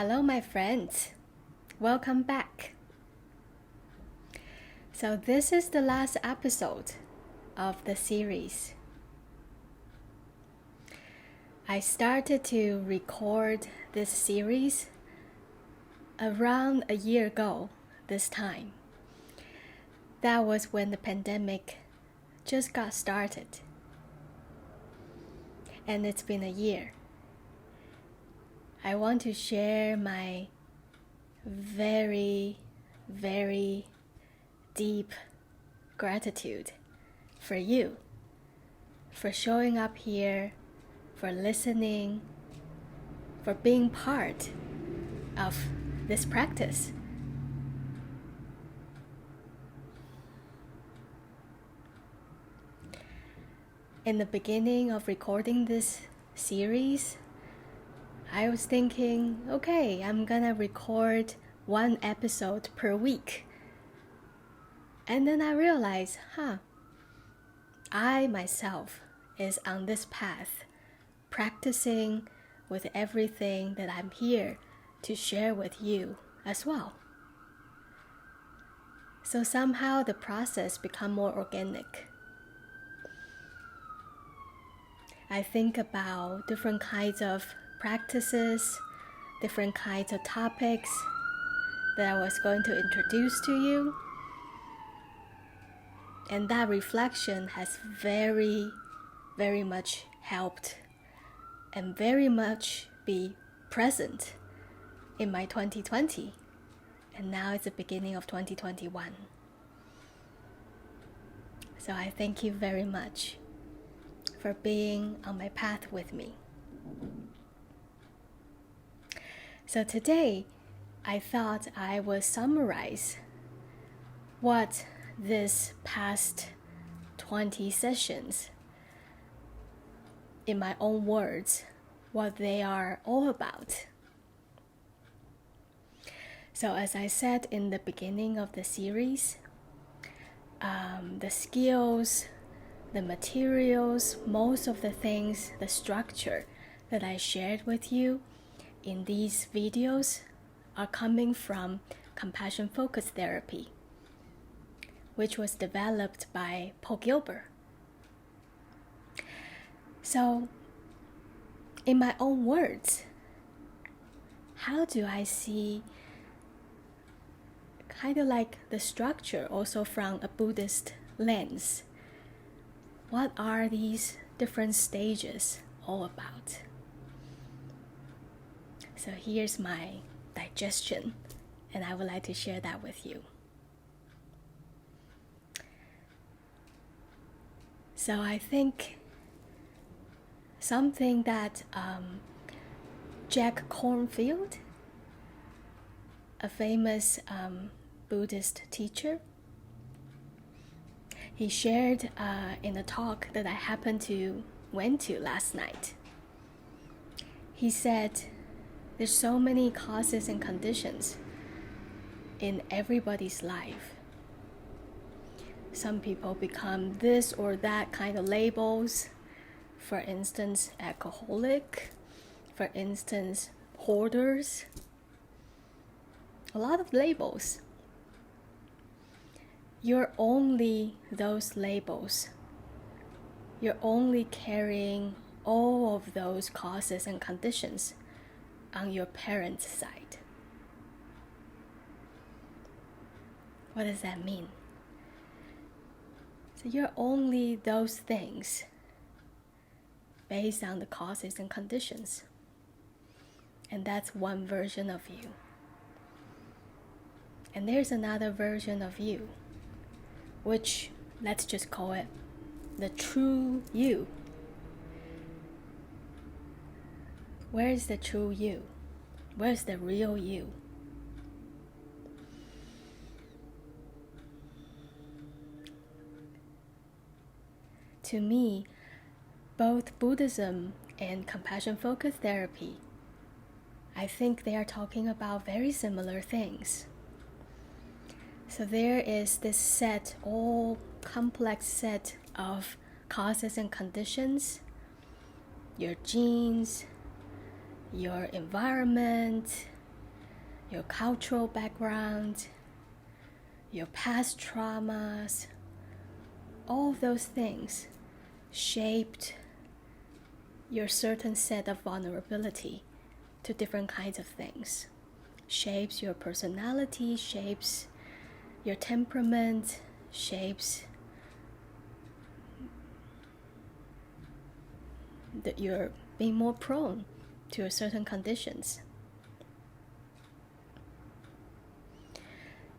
Hello, my friends. Welcome back. So this is the last episode of the series. I started to record this series around a year ago this time. That was when the pandemic just got started. And it's been a year. I want to share my very, very deep gratitude for you, for showing up here, for listening, for being part of this practice. In the beginning of recording this series, I was thinking, okay, I'm gonna record one episode per week. And then I realized, I myself is on this path, practicing with everything that I'm here to share with you as well. So somehow the process become more organic. I think about different kinds of practices, different kinds of topics that I was going to introduce to you. And that reflection has very, very much helped and very much be present in my 2020. And now it's the beginning of 2021. So I thank you very much for being on my path with me. So today, I thought I would summarize what this past 20 sessions, in my own words, what they are all about. So as I said in the beginning of the series, the skills, the materials, most of the things, the structure that I shared with you in these videos are coming from compassion-focused therapy, which was developed by Paul Gilbert. So, in my own words, how do I see kind of like the structure also from a Buddhist lens? What are these different stages all about? So here's my digestion, and I would like to share that with you. So I think something that Jack Kornfield, a famous Buddhist teacher, he shared in a talk that I happened to went to last night. He said, there's so many causes and conditions in everybody's life. Some people become this or that kind of labels. For instance, alcoholic. For instance, hoarders. A lot of labels. You're only those labels. You're only carrying all of those causes and conditions on your parents' side. What does that mean? So you're only those things based on the causes and conditions. And that's one version of you. And there's another version of you, which let's just call it the true you. Where is the true you? Where's the real you? To me, both Buddhism and compassion-focused therapy, I think they are talking about very similar things. So there is this all complex set of causes and conditions, your genes, your environment, your cultural background, your past traumas, all of those things shaped your certain set of vulnerability to different kinds of things. Shapes your personality, shapes your temperament, shapes that you're being more prone to certain conditions.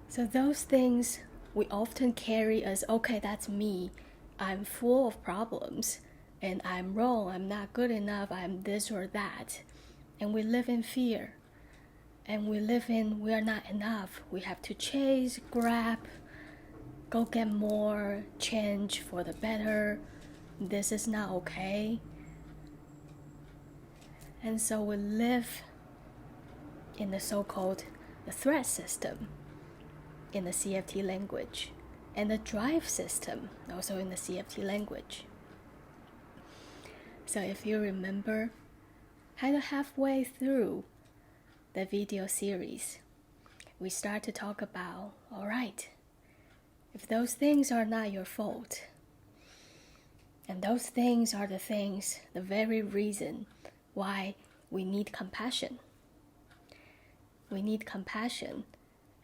So those things we often carry as, okay, that's me. I'm full of problems and I'm wrong, I'm not good enough, I'm this or that. And we live in fear. And we live in, we are not enough. We have to chase, grab, go get more, change for the better. This is not okay. And so we live in the so-called the threat system in the CFT language, and the drive system also in the CFT language. So if you remember, kind of halfway through the video series, we start to talk about, all right, if those things are not your fault, and those things are the very reason why we need compassion. We need compassion,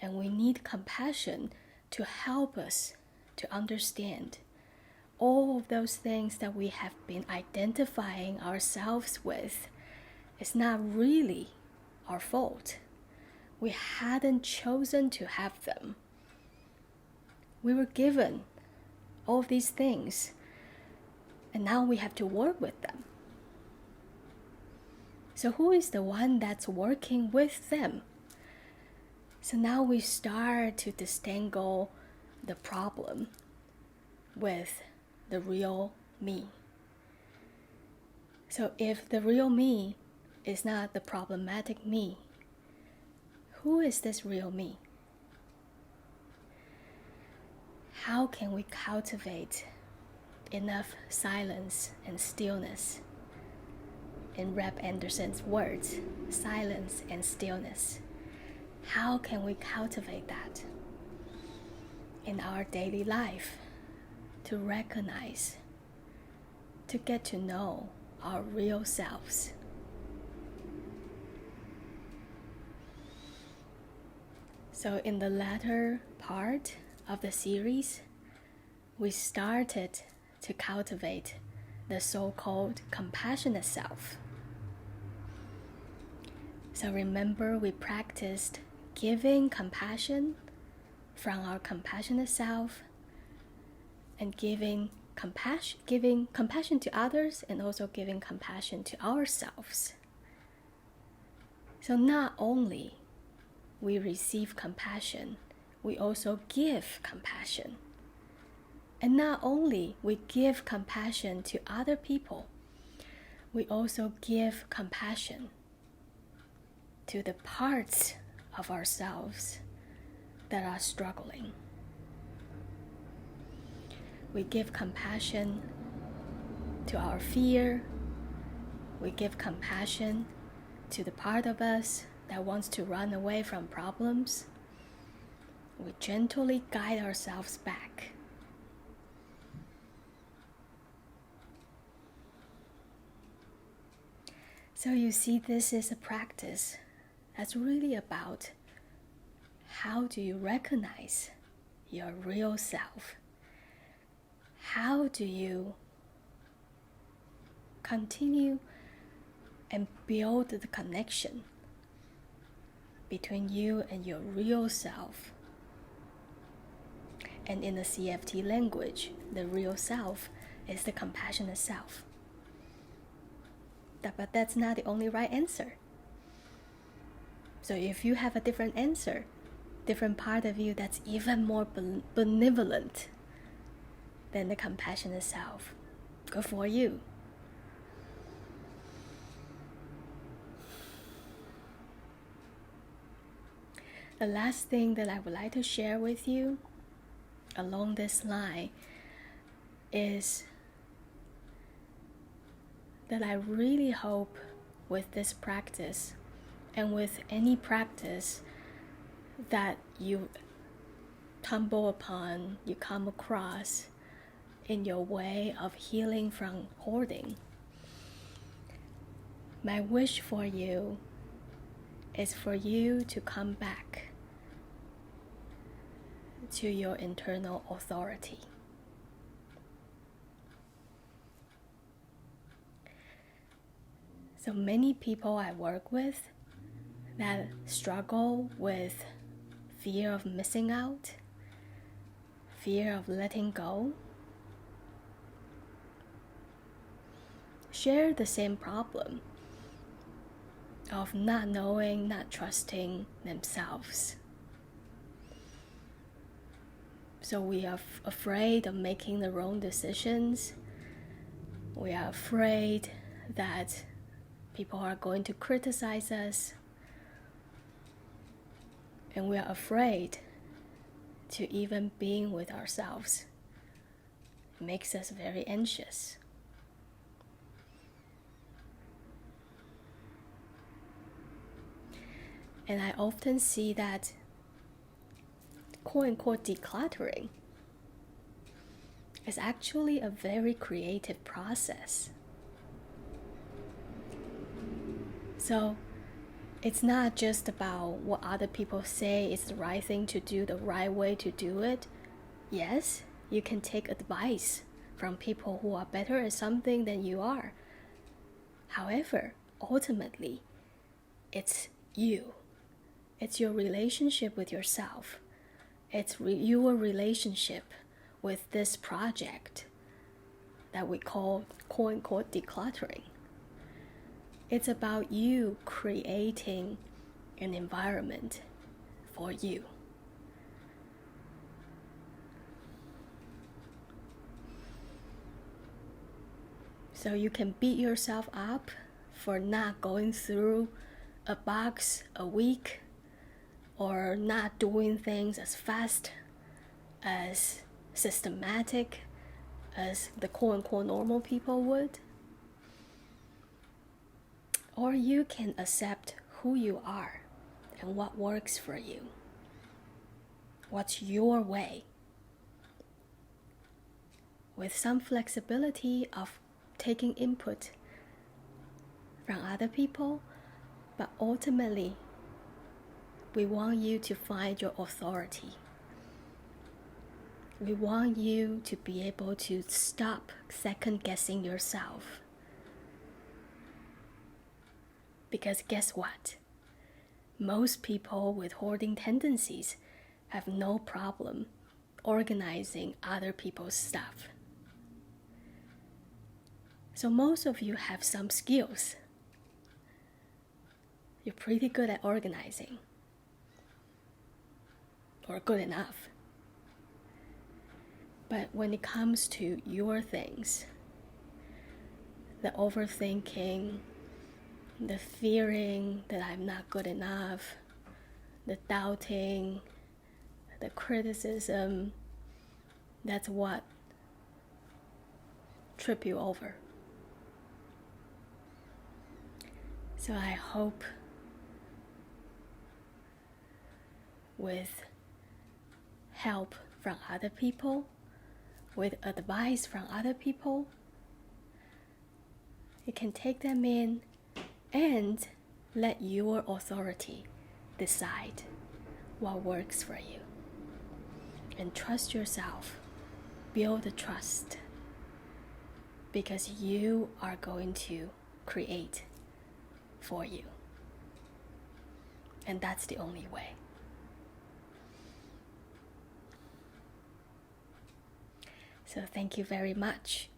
and we need compassion to help us to understand all of those things that we have been identifying ourselves with is not really our fault. We hadn't chosen to have them. We were given all of these things, and now we have to work with them. So who is the one that's working with them? So now we start to disentangle the problem with the real me. So if the real me is not the problematic me, who is this real me? How can we cultivate enough silence and stillness? In Rep Anderson's words, silence and stillness. How can we cultivate that in our daily life to recognize, to get to know our real selves? So in the latter part of the series, we started to cultivate the so-called compassionate self. So remember, we practiced giving compassion from our compassionate self and giving compassion to others, and also giving compassion to ourselves. So not only we receive compassion, we also give compassion. And not only we give compassion to other people, we also give compassion to the parts of ourselves that are struggling. We give compassion to our fear. We give compassion to the part of us that wants to run away from problems. We gently guide ourselves back. So you see, this is a practice that's really about how do you recognize your real self? How do you continue and build the connection between you and your real self? And in the CFT language, the real self is the compassionate self. But that's not the only right answer. So if you have a different answer, different part of you that's even more benevolent than the compassionate self, good for you. The last thing that I would like to share with you along this line is that I really hope with this practice, and with any practice that you tumble upon, you come across in your way of healing from hoarding. My wish for you is for you to come back to your internal authority. So many people I work with that struggle with fear of missing out, fear of letting go, share the same problem of not knowing, not trusting themselves. So we are afraid of making the wrong decisions. We are afraid that people are going to criticize us. And we are afraid to even being with ourselves. It makes us very anxious. And I often see that quote-unquote decluttering is actually a very creative process. So it's not just about what other people say is the right thing to do, the right way to do it. Yes, you can take advice from people who are better at something than you are. However, ultimately, it's you. It's your relationship with yourself. It's your relationship with this project that we call quote-unquote decluttering. It's about you creating an environment for you. So you can beat yourself up for not going through a box a week or not doing things as fast, as systematic as the quote-unquote normal people would. Or you can accept who you are and what works for you. What's your way? With some flexibility of taking input from other people, but ultimately, we want you to find your authority. We want you to be able to stop second-guessing yourself. Because guess what? Most people with hoarding tendencies have no problem organizing other people's stuff. So most of you have some skills. You're pretty good at organizing, or good enough. But when it comes to your things, the overthinking, the fearing that I'm not good enough, the doubting, the criticism, that's what trip you over. So I hope with help from other people, with advice from other people, you can take them in and let your authority decide what works for you. And trust yourself. Build the trust. Because you are going to create for you. And that's the only way. So thank you very much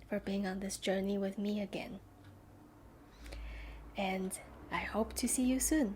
for being on this journey with me again. And I hope to see you soon.